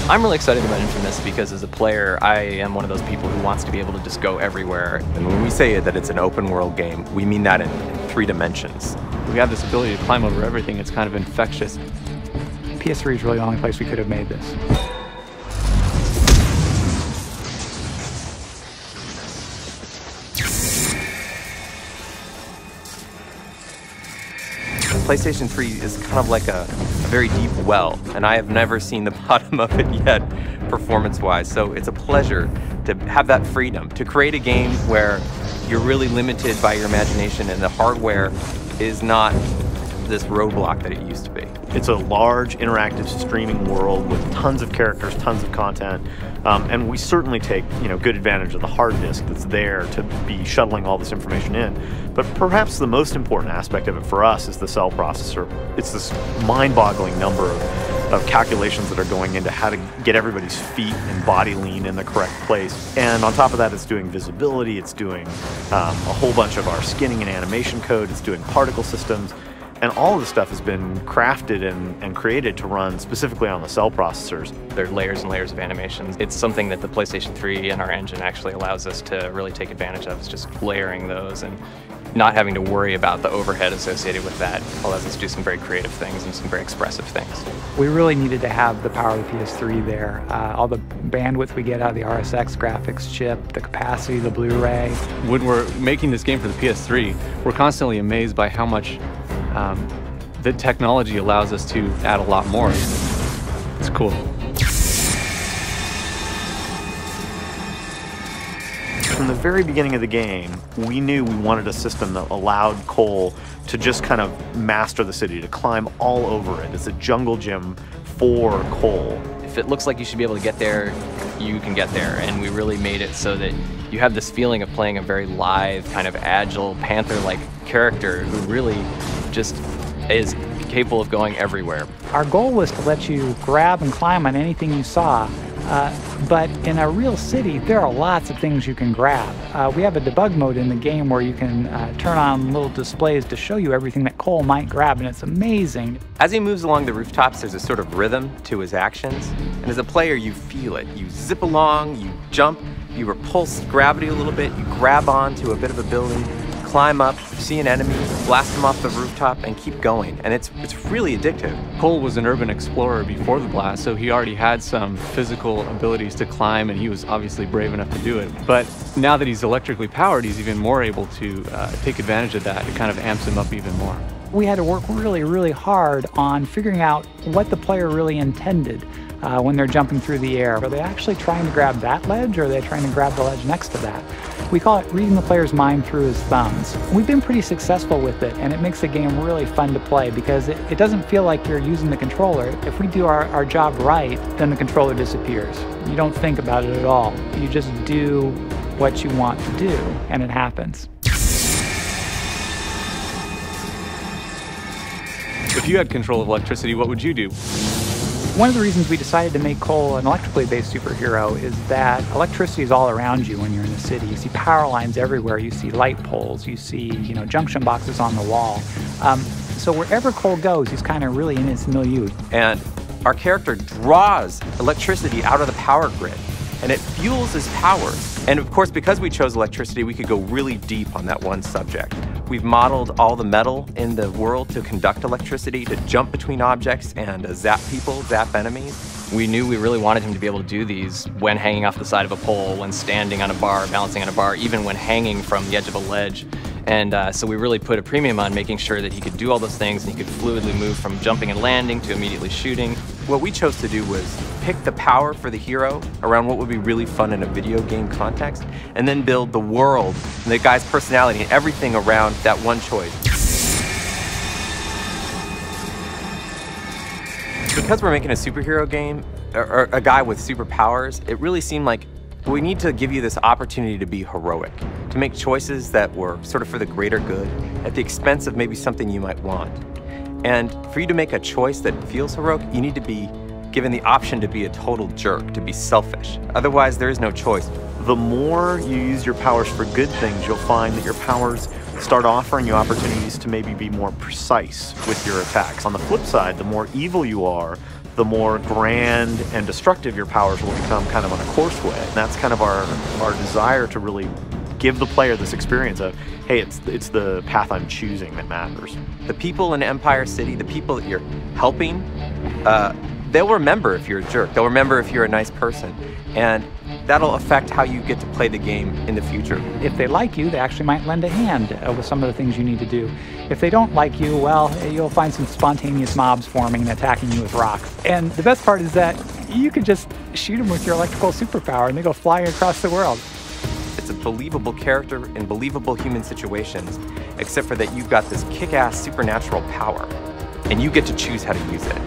I'm really excited about inFamous because as a player, I am one of those people who wants to be able to just go everywhere. And when we say that it's an open world game, we mean that in 3 dimensions. We have this ability to climb over everything. It's kind of infectious. PS3 is really the only place we could have made this. PlayStation 3 is kind of like a very deep well, and I have never seen the bottom of it yet, performance-wise. So it's a pleasure to have that freedom, to create a game where you're really limited by your imagination and the hardware is not this roadblock that it used to be. It's a large, interactive streaming world with tons of characters, tons of content, and we certainly take good advantage of the hard disk that's there to be shuttling all this information in. But perhaps the most important aspect of it for us is the cell processor. It's this mind-boggling number of calculations that are going into how to get everybody's feet and body lean in the correct place. And on top of that, it's doing visibility, it's doing a whole bunch of our skinning and animation code, it's doing particle systems. And all of this stuff has been crafted and created to run specifically on the cell processors. There are layers and layers of animations. It's something that the PlayStation 3 and our engine actually allows us to really take advantage of, is just layering those and not having to worry about the overhead associated with that. Allows us to do some very creative things and some very expressive things. We really needed to have the power of the PS3 there. All the bandwidth we get out of the RSX graphics chip, the capacity, the Blu-ray. When we're making this game for the PS3, we're constantly amazed by how much the technology allows us to add a lot more. It's cool. From the very beginning of the game, we knew we wanted a system that allowed Cole to just kind of master the city, to climb all over it. It's a jungle gym for Cole. If it looks like you should be able to get there, you can get there. And we really made it so that you have this feeling of playing a very lithe, kind of agile, panther-like character who really just is capable of going everywhere. Our goal was to let you grab and climb on anything you saw, but in a real city, there are lots of things you can grab. We have a debug mode in the game where you can turn on little displays to show you everything that Cole might grab, and it's amazing. As he moves along the rooftops, there's a sort of rhythm to his actions, and as a player, you feel it. You zip along, you jump, you repulse gravity a little bit, you grab onto a bit of a building, climb up, see an enemy, blast them off the rooftop, and keep going. And it's really addictive. Cole was an urban explorer before the blast, so he already had some physical abilities to climb, and he was obviously brave enough to do it. But now that he's electrically powered, he's even more able to take advantage of that. It kind of amps him up even more. We had to work really, really hard on figuring out what the player really intended when they're jumping through the air. Are they actually trying to grab that ledge, or are they trying to grab the ledge next to that? We call it reading the player's mind through his thumbs. We've been pretty successful with it, and it makes the game really fun to play because it doesn't feel like you're using the controller. If we do our job right, then the controller disappears. You don't think about it at all. You just do what you want to do, and it happens. If you had control of electricity, what would you do? One of the reasons we decided to make Cole an electrically based superhero is that electricity is all around you when you're in the city. You see power lines everywhere, you see light poles, you see junction boxes on the wall. So wherever Cole goes, he's kind of really in his milieu. And our character draws electricity out of the power grid, and it fuels his powers. And of course, because we chose electricity, we could go really deep on that one subject. We've modeled all the metal in the world to conduct electricity, to jump between objects and zap people, zap enemies. We knew we really wanted him to be able to do these when hanging off the side of a pole, when standing on a bar, balancing on a bar, even when hanging from the edge of a ledge. And so we really put a premium on making sure that he could do all those things and he could fluidly move from jumping and landing to immediately shooting. What we chose to do was pick the power for the hero around what would be really fun in a video game context, and then build the world and the guy's personality and everything around that one choice. Because we're making a superhero game, or a guy with superpowers, it really seemed like we need to give you this opportunity to be heroic, to make choices that were sort of for the greater good, at the expense of maybe something you might want. And for you to make a choice that feels heroic, you need to be given the option to be a total jerk, to be selfish. Otherwise, there is no choice. The more you use your powers for good things, you'll find that your powers start offering you opportunities to maybe be more precise with your attacks. On the flip side, the more evil you are, the more grand and destructive your powers will become kind of on a course way. And that's kind of our desire to really give the player this experience of, hey, it's the path I'm choosing that matters. The people in Empire City, the people that you're helping, they'll remember if you're a jerk. They'll remember if you're a nice person. And that'll affect how you get to play the game in the future. If they like you, they actually might lend a hand with some of the things you need to do. If they don't like you, well, you'll find some spontaneous mobs forming and attacking you with rocks. And the best part is that you could just shoot them with your electrical superpower and they go flying across the world. It's a believable character in believable human situations, except for that you've got this kick-ass supernatural power, and you get to choose how to use it.